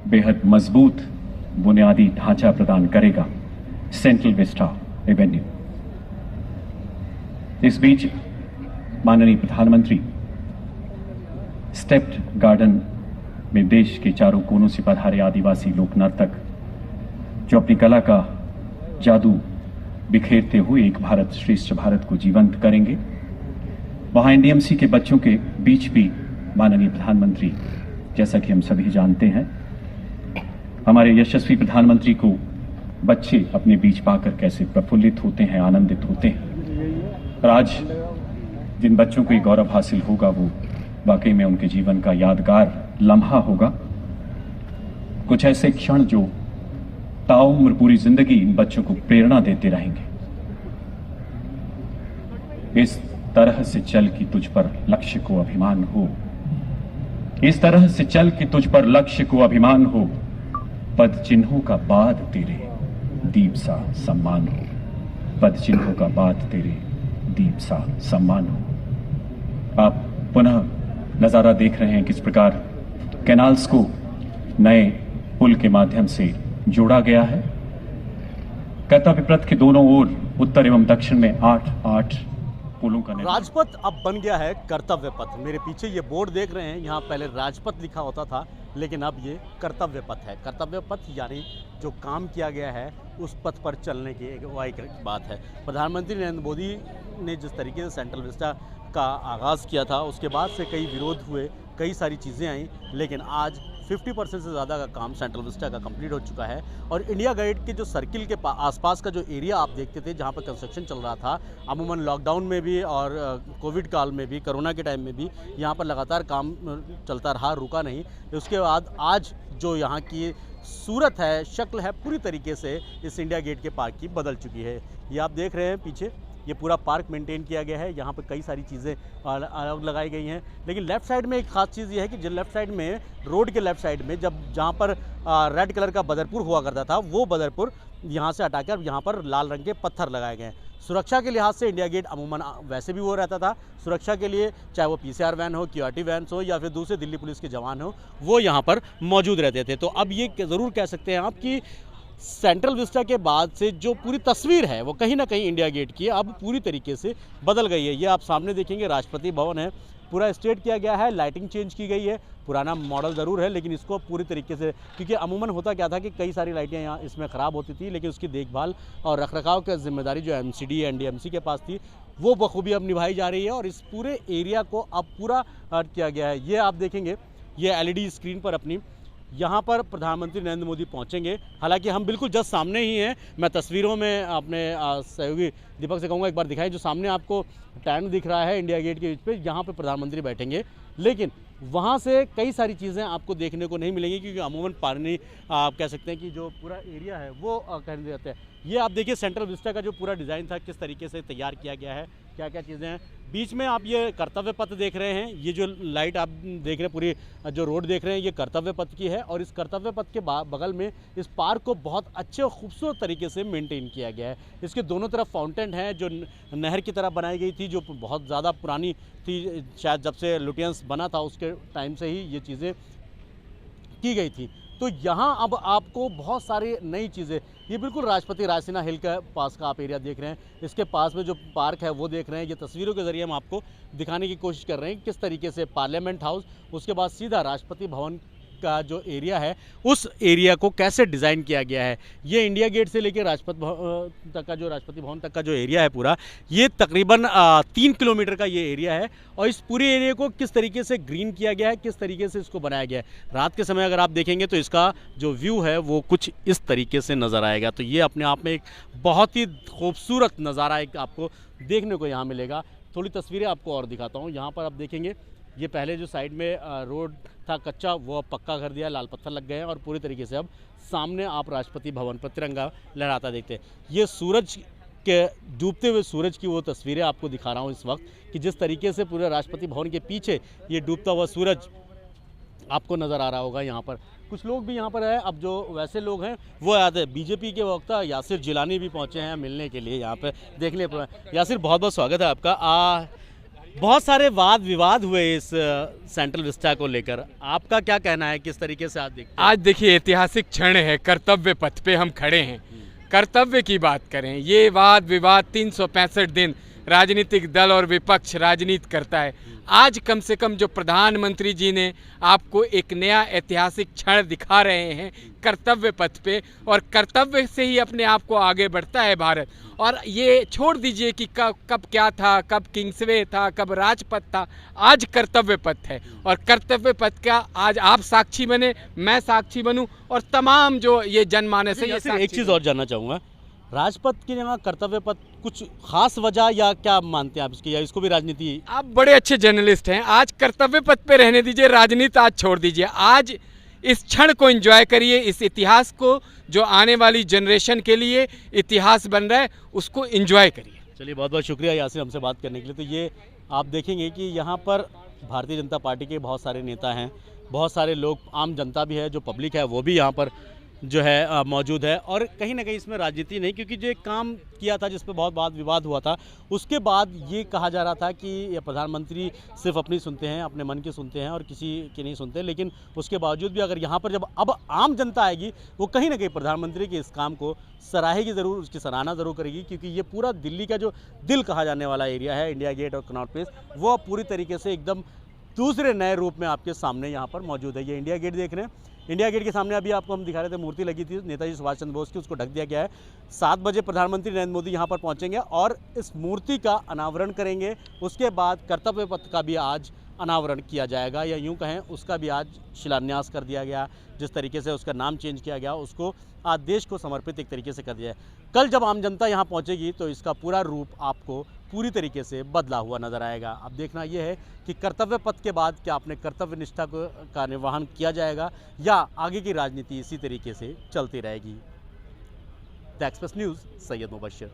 बेहद मजबूत बुनियादी ढांचा प्रदान करेगा सेंट्रल विस्टा एवेन्यू। इस बीच माननीय प्रधानमंत्री स्टेप्ड गार्डन में देश के चारों कोनों से पधारे आदिवासी लोक नर्तक जो अपनी कला का जादू बिखेरते हुए एक भारत श्रेष्ठ भारत को जीवंत करेंगे, वहां एनडीएमसी के बच्चों के बीच भी माननीय प्रधानमंत्री, जैसा कि हम सभी जानते हैं, हमारे यशस्वी प्रधानमंत्री को बच्चे अपने बीच पाकर कैसे प्रफुल्लित होते हैं, आनंदित होते हैं। और आज जिन बच्चों को ये गौरव हासिल होगा वो वाकई में उनके जीवन का यादगार लम्हा होगा। कुछ ऐसे क्षण जो ताउम्र पूरी जिंदगी इन बच्चों को प्रेरणा देते रहेंगे। इस तरह से चल कि तुझ पर लक्ष्य को अभिमान हो, इस तरह से चल कि तुझ पर लक्ष्य को अभिमान हो, पद चिन्हों का बाद तेरे दीप सा सम्मान हो, पद चिन्हों का बाद तेरे दीप सा सम्मान हो। आप पुनः नजारा देख रहे हैं किस प्रकार कैनाल्स को नए पुल के माध्यम से जोड़ा गया है। कर्तव्य पथ के दोनों ओर उत्तर एवं दक्षिण में 8 पुलों का राजपथ अब बन गया है कर्तव्य पथ। मेरे पीछे ये बोर्ड देख रहे हैं, यहाँ पहले राजपथ लिखा होता था, लेकिन अब ये कर्तव्य पथ है। कर्तव्य पथ यानी जो काम किया गया है उस पथ पर चलने की एक बात है। प्रधानमंत्री नरेंद्र मोदी ने जिस तरीके से सेंट्रल विस्टा का आगाज़ किया था, उसके बाद से कई विरोध हुए, कई सारी चीज़ें आई, लेकिन आज 50% से ज़्यादा का काम सेंट्रल विस्टा का कंप्लीट हो चुका है। और इंडिया गेट के जो सर्किल के आसपास का जो एरिया आप देखते थे जहाँ पर कंस्ट्रक्शन चल रहा था, अमूमन लॉकडाउन में भी और कोविड काल में भी, कोरोना के टाइम में भी यहाँ पर लगातार काम चलता रहा, रुका नहीं। उसके बाद आज जो यहाँ की सूरत है, शक्ल है, पूरी तरीके से इस इंडिया गेट के पार्क की बदल चुकी है। ये आप देख रहे हैं पीछे, ये पूरा पार्क मेंटेन किया गया है। यहाँ पे कई सारी चीज़ें अलग लगाई गई हैं, लेकिन लेफ़्ट साइड में एक ख़ास चीज़ ये है कि जो लेफ़्ट साइड में, रोड के लेफ़्ट साइड में, जहाँ पर रेड कलर का बदरपुर हुआ करता था, वो बदरपुर यहाँ से हटाकर यहाँ पर लाल रंग के पत्थर लगाए गए हैं। सुरक्षा के लिहाज से इंडिया गेट अमूमन वैसे भी वो रहता था, सुरक्षा के लिए चाहे वो पीसीआर वैन हो, क्यूआरटी वैन हो, या फिर दूसरे दिल्ली पुलिस के जवान हो, वो यहाँ पर मौजूद रहते थे। तो अब ये ज़रूर कह सकते हैं आप कि सेंट्रल विस्टा के बाद से जो पूरी तस्वीर है वो कहीं ना कहीं इंडिया गेट की अब पूरी तरीके से बदल गई है। ये आप सामने देखेंगे राष्ट्रपति भवन है, पूरा स्टेट किया गया है, लाइटिंग चेंज की गई है, पुराना मॉडल ज़रूर है लेकिन इसको पूरी तरीके से, क्योंकि अमूमन होता क्या था कि कई सारी लाइटें यहाँ इसमें ख़राब होती थी, लेकिन उसकी देखभाल और रखरखाव की जिम्मेदारी जो एमसीडी एनडीएमसी के पास थी वो बखूबी अब निभाई जा रही है। और इस पूरे एरिया को अब पूरा किया गया है। ये आप देखेंगे, ये एलईडी स्क्रीन पर अपनी यहाँ पर प्रधानमंत्री नरेंद्र मोदी पहुँचेंगे। हालांकि हम बिल्कुल जस्ट सामने ही हैं। मैं तस्वीरों में अपने सहयोगी दीपक से कहूँगा एक बार दिखाएं, जो सामने आपको टैंक दिख रहा है इंडिया गेट के बीच पे, यहाँ पे प्रधानमंत्री बैठेंगे, लेकिन वहाँ से कई सारी चीज़ें आपको देखने को नहीं मिलेंगी, क्योंकि अमूमन पानी आप कह सकते हैं कि जो पूरा एरिया है वो कहने जाते हैं। ये आप देखिए सेंट्रल विस्टा का जो पूरा डिज़ाइन था, किस तरीके से तैयार किया गया है, क्या क्या चीज़ें हैं। बीच में आप ये कर्तव्य पथ देख रहे हैं, ये जो लाइट आप देख रहे हैं, पूरी जो रोड देख रहे हैं, ये कर्तव्य पथ की है। और इस कर्तव्य पथ के बगल में इस पार्क को बहुत अच्छे और खूबसूरत तरीके से मेंटेन किया गया है। इसके दोनों तरफ फाउंटेन है जो नहर की तरह बनाई गई थी, जो बहुत ज़्यादा पुरानी थी, शायद जब से लुटियंस बना था उसके टाइम से ही ये चीज़ें की गई थी। तो यहाँ अब आपको बहुत सारी नई चीज़ें, ये बिल्कुल राष्ट्रपति राजसिन्हा हिल के पास का आप एरिया देख रहे हैं, इसके पास में जो पार्क है वो देख रहे हैं। ये तस्वीरों के ज़रिए हम आपको दिखाने की कोशिश कर रहे हैं किस तरीके से पार्लियामेंट हाउस, उसके बाद सीधा राष्ट्रपति भवन का जो एरिया है उस एरिया को कैसे डिज़ाइन किया गया है। ये इंडिया गेट से लेकर राष्ट्रपति तक का जो राष्ट्रपति भवन तक का जो एरिया है पूरा, ये तकरीबन 3 किलोमीटर का ये एरिया है। और इस पूरे एरिया को किस तरीके से ग्रीन किया गया है, किस तरीके से इसको बनाया गया है, रात के समय अगर आप देखेंगे तो इसका जो व्यू है वो कुछ इस तरीके से नज़र आएगा। तो ये अपने आप में एक बहुत ही खूबसूरत नज़ारा एक आपको देखने को यहाँ मिलेगा। थोड़ी तस्वीरें आपको और दिखाता हूँ। यहाँ पर आप देखेंगे, ये पहले जो साइड में रोड था कच्चा, वो अब पक्का कर दिया, लाल पत्थर लग गए हैं और पूरी तरीके से अब सामने आप राष्ट्रपति भवन पर तिरंगा लहराता देखते हैं। ये सूरज के डूबते हुए सूरज की वो तस्वीरें आपको दिखा रहा हूँ इस वक्त, कि जिस तरीके से पूरे राष्ट्रपति भवन के पीछे ये डूबता हुआ सूरज आपको नज़र आ रहा होगा। यहाँ पर कुछ लोग भी यहाँ पर है, अब जो वैसे लोग हैं वो याद है बीजेपी के वक्ता यासिर जिलानी भी पहुँचे हैं मिलने के लिए यहाँ पर देखने पर। यासिर, बहुत बहुत स्वागत है आपका। बहुत सारे वाद विवाद हुए इस सेंट्रल विस्टा को लेकर, आपका क्या कहना है, किस तरीके से आप देखते हैं? आज देखिए ऐतिहासिक क्षण है, कर्तव्य पथ पे हम खड़े हैं। कर्तव्य की बात करें, ये वाद विवाद 365 दिन राजनीतिक दल और विपक्ष राजनीति करता है। आज कम से कम जो प्रधानमंत्री जी ने आपको एक नया ऐतिहासिक क्षण दिखा रहे हैं कर्तव्य पथ पे, और कर्तव्य से ही अपने आप को आगे बढ़ता है भारत। और ये छोड़ दीजिए कि कब क्या था, कब किंग्सवे था, कब राजपथ था, आज कर्तव्य पथ है। और कर्तव्य पथ का आज आप साक्षी बने, मैं साक्षी बनूं, और तमाम जो ये जनमानस है ये सिर्फ एक चीज़ और जानना चाहूँगा, राजपथ की जगह कर्तव्य पथ, कुछ खास वजह या क्या मानते हैं आप इसकी, या इसको भी राजनीति? आप बड़े अच्छे जर्नलिस्ट हैं, आज कर्तव्य पथ पे रहने दीजिए, राजनीति आज छोड़ दीजिए। आज इस क्षण को एंजॉय करिए, इस इतिहास को जो आने वाली जनरेशन के लिए इतिहास बन रहा है उसको एंजॉय करिए। चलिए, बहुत बहुत शुक्रिया यासिर हमसे बात करने के लिए। तो ये आप देखेंगे कि यहाँ पर भारतीय जनता पार्टी के बहुत सारे नेता हैं, बहुत सारे लोग, आम जनता भी है, जो पब्लिक है वो भी यहाँ पर जो है मौजूद है। और कहीं ना कहीं इसमें राजनीति नहीं, क्योंकि जो एक काम किया था जिस पे बहुत वाद विवाद हुआ था, उसके बाद ये कहा जा रहा था कि ये प्रधानमंत्री सिर्फ अपनी सुनते हैं, अपने मन की सुनते हैं और किसी की नहीं सुनते। लेकिन उसके बावजूद भी अगर यहाँ पर जब अब आम जनता आएगी, वो कहीं ना कहीं प्रधानमंत्री के इस काम को सराहेगी ज़रूर, उसकी सराहना ज़रूर करेगी, क्योंकि ये पूरा दिल्ली का जो दिल कहा जाने वाला एरिया है, इंडिया गेट और कनॉट प्लेस, वो अब पूरी तरीके से एकदम दूसरे नए रूप में आपके सामने यहाँ पर मौजूद है। ये इंडिया गेट देख रहे हैं, इंडिया गेट के सामने अभी आपको हम दिखा रहे थे, मूर्ति लगी थी नेताजी सुभाष चंद्र बोस की, उसको ढक दिया गया है। 7 बजे प्रधानमंत्री नरेंद्र मोदी यहाँ पर पहुँचेंगे और इस मूर्ति का अनावरण करेंगे। उसके बाद कर्तव्य पथ का भी आज अनावरण किया जाएगा, या यूँ कहें उसका भी आज शिलान्यास कर दिया गया। जिस तरीके से उसका नाम चेंज किया गया, उसको आज देश को समर्पित एक तरीके से कर दिया है। कल जब आम जनता यहाँ पहुँचेगी तो इसका पूरा रूप आपको पूरी तरीके से बदला हुआ नजर आएगा। अब देखना यह है कि कर्तव्य पथ के बाद क्या अपने कर्तव्य निष्ठा का निर्वहन किया जाएगा, या आगे की राजनीति इसी तरीके से चलती रहेगी। The Express News, Syed Mubashar.